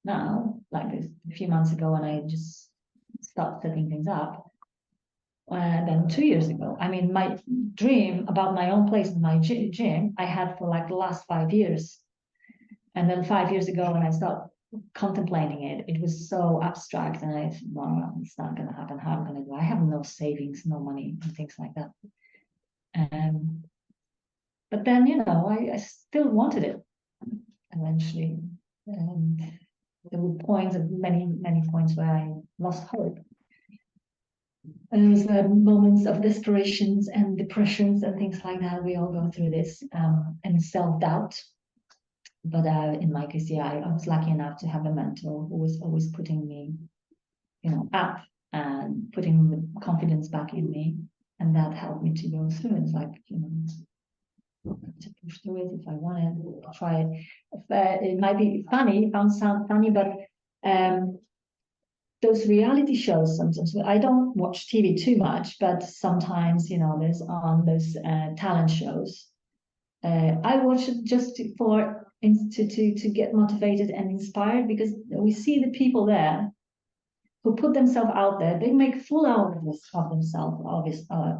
now, like a few months ago when I just started setting things up, than 2 years ago. I mean, my dream about my own place in my gym, I had for like the last 5 years. And then 5 years ago, when I started contemplating it, it was so abstract. And I thought, well, it's not going to happen. How am I going to do? I have no savings, no money, and things like that. But then, you know, I still wanted it eventually. And there were points, many points where I lost hope. And there was moments of desperations and depressions and things like that. We all go through this, and self-doubt. But in my case, yeah, I was lucky enough to have a mentor who was always putting me, you know, up and putting the confidence back in me. And that helped me to go through. It's like, you know, to push through it if I want to try it. It might be funny, it sound funny, but those reality shows sometimes, I don't watch TV too much, but sometimes, you know, there's on those talent shows. I watch it just to get motivated and inspired, because we see the people there who put themselves out there. They make full out of themselves,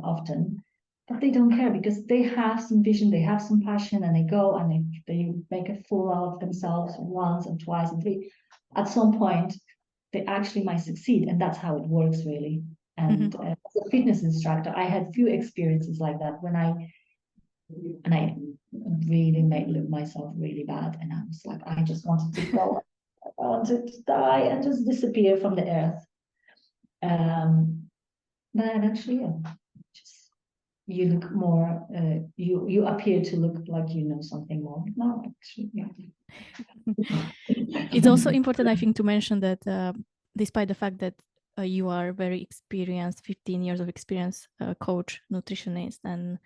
often, but they don't care because they have some vision, they have some passion, and they go and they make a fool out of themselves once and twice and three. At some point, they actually might succeed, and that's how it works, really. And as a fitness instructor, I had few experiences like that when I really made myself really bad, and I was like, I just wanted to go, I wanted to die and just disappear from the earth. But eventually, yeah, just you look more, you appear to look like you know something more. No, actually, yeah. It's also important, I think, to mention that despite the fact that you are very experienced, 15 years of experience, coach, nutritionist, and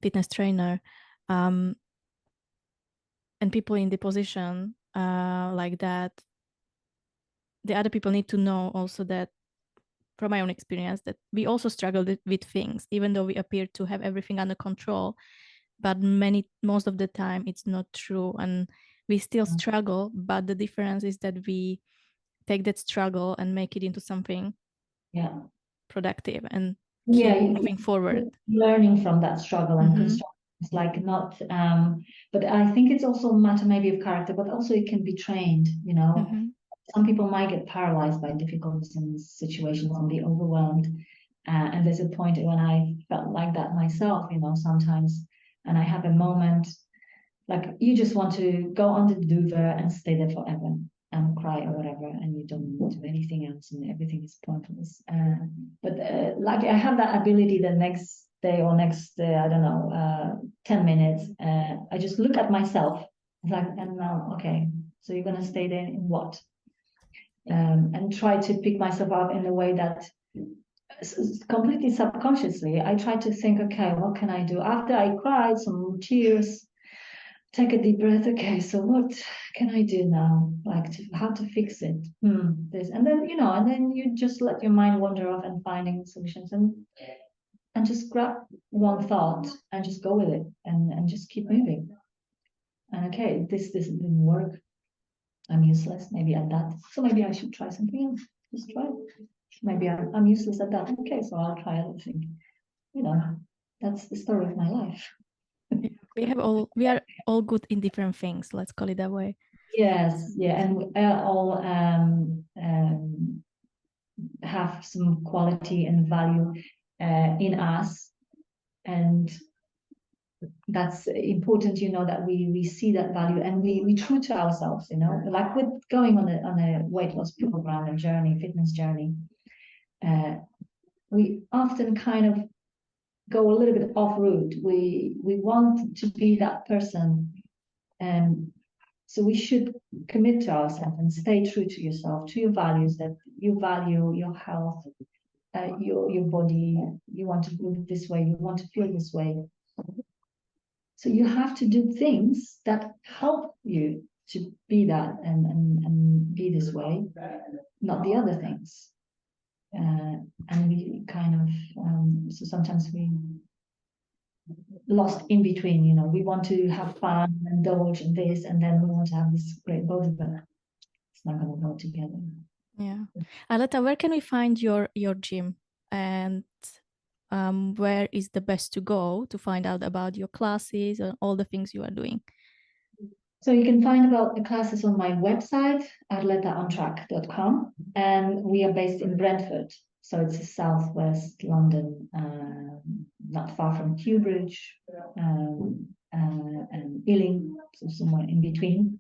fitness trainer, and people in the position like that, the other people need to know also that, from my own experience, that we also struggle with things, even though we appear to have everything under control. But most of the time, it's not true, and we still struggle. But the difference is that we take that struggle and make it into something productive and keep moving forward. Learning from that struggle and construction. It's like not, but I think it's also a matter maybe of character, but also it can be trained, you know. Some people might get paralyzed by difficulties in situations and be overwhelmed. And there's a point when I felt like that myself, you know, sometimes, and I have a moment like you just want to go under the duvet and stay there forever and cry or whatever, and you don't do anything else, and everything is pointless. But like I have that ability the next day or next, I don't know, 10 minutes, I just look at myself. It's like, and now, okay, so you're gonna stay there in what? And try to pick myself up in a way that completely subconsciously, I try to think, okay, what can I do? After I cried some tears, take a deep breath. Okay, so what can I do now? Like how to fix it? This, and then, you know, and then you just let your mind wander off and finding solutions, and just grab one thought and just go with it, and just keep moving. And okay, this didn't work. I'm useless. Maybe at that. So maybe I should try something else. Just try it. Maybe I'm useless at that. Okay, so I'll try other thing. You know, that's the story of my life. We are all good in different things. Let's call it that way. Yes, yeah, and we all have some quality and value in us, and that's important, that we see that value and we true to ourselves, like with going on a weight loss program and journey, fitness journey. We often kind of go a little bit off route. We want to be that person, and so we should commit to ourselves and stay true to yourself, to your values, that you value your health, your body. You want to live this way, you want to feel this way. So you have to do things that help you to be that and be this way, not the other things. And we kind of, so sometimes we lost in between, we want to have fun and indulge in this, and then we want to have this great body, but it's not going to go together. Yeah. Arleta, where can we find your gym, and where is the best to go to find out about your classes and all the things you are doing? So you can find about the classes on my website, arletaontrack.com, and we are based in Brentford. So it's southwest London, not far from Cambridge and Ealing, so somewhere in between.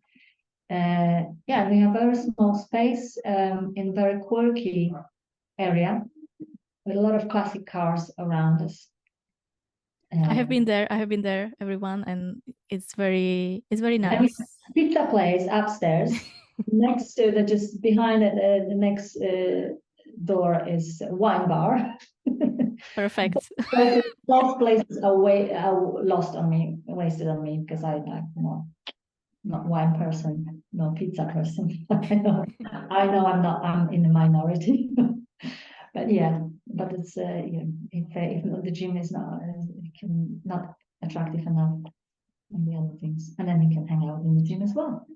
Yeah, we have a very small space in a very quirky area with a lot of classic cars around us. I have been there, everyone, and it's very nice. Pizza place upstairs. Next to just behind it, the next door is a wine bar. Perfect. Those places are lost on me, wasted on me, because I'm not wine person, no pizza person. I know I'm in the minority. But yeah, but it's if the gym is not attractive enough, and the other things, and then you can hang out in the gym as well.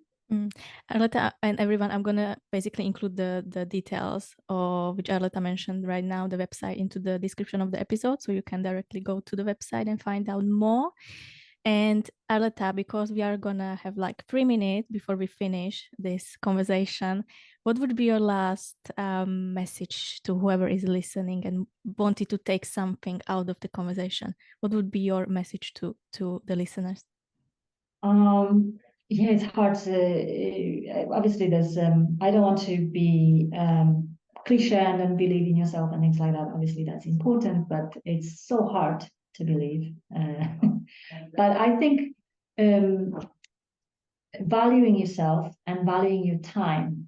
Arleta and everyone, I'm gonna basically include the details of which Arleta mentioned right now, the website, into the description of the episode, so you can directly go to the website and find out more. And Arleta, because we are gonna have like 3 minutes before we finish this conversation, what would be your last message to whoever is listening and wanted to take something out of the conversation? What would be your message to the listeners? Yeah, it's hard to, obviously there's, I don't want to be cliche and then believe in yourself and things like that. Obviously that's important, but it's so hard to believe. But I think valuing yourself and valuing your time,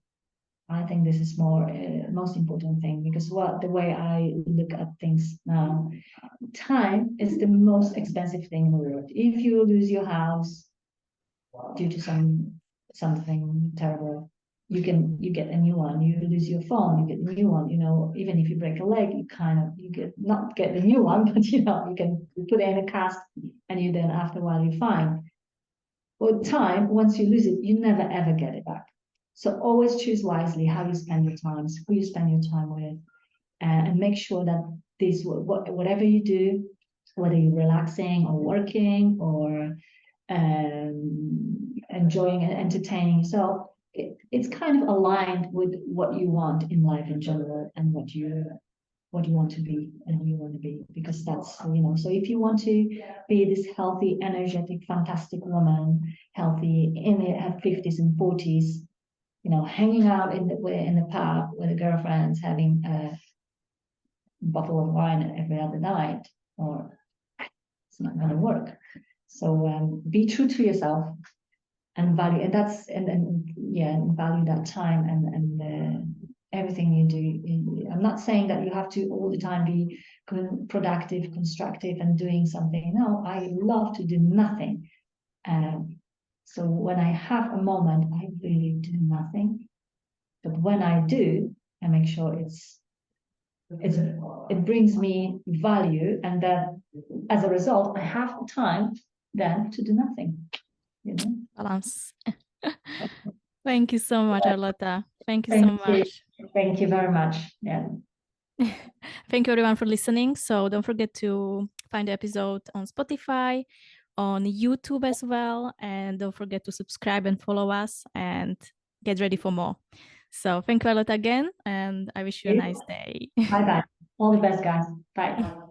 I think this is most important thing, because the way I look at things now, time is the most expensive thing in the world. If you lose your house due to something terrible, you get a new one. You lose your phone, you get a new one. Even if you break a leg, you not get a new one, but you can put it in a cast, and you then after a while you're fine. But time, once you lose it, you never ever get it back. So always choose wisely how you spend your time, who you spend your time with, and make sure that whatever you do, whether you're relaxing or working or enjoying and entertaining yourself, it's kind of aligned with what you want in life in general, and what you want to be and who you want to be, because that's, so if you want to be this healthy, energetic, fantastic woman, healthy in her 50s and 40s, hanging out in the pub with the girlfriends, having a bottle of wine every other night, or it's not going to work. So be true to yourself and value, and value that time and everything you do. I'm not saying that you have to all the time be productive, constructive, and doing something. No, I love to do nothing. So when I have a moment, I really do nothing. But when I do, I make sure it brings me value, and that as a result, I have the time then to do nothing. Balance. Thank you so much, Arleta. Thank you so much. Thank you very much. Yeah. Thank you everyone for listening. So don't forget to find the episode on Spotify, on YouTube as well, and don't forget to subscribe and follow us and get ready for more. So thank you, Arleta, again, and I wish you a nice day. Bye-bye. All the best, guys. Bye.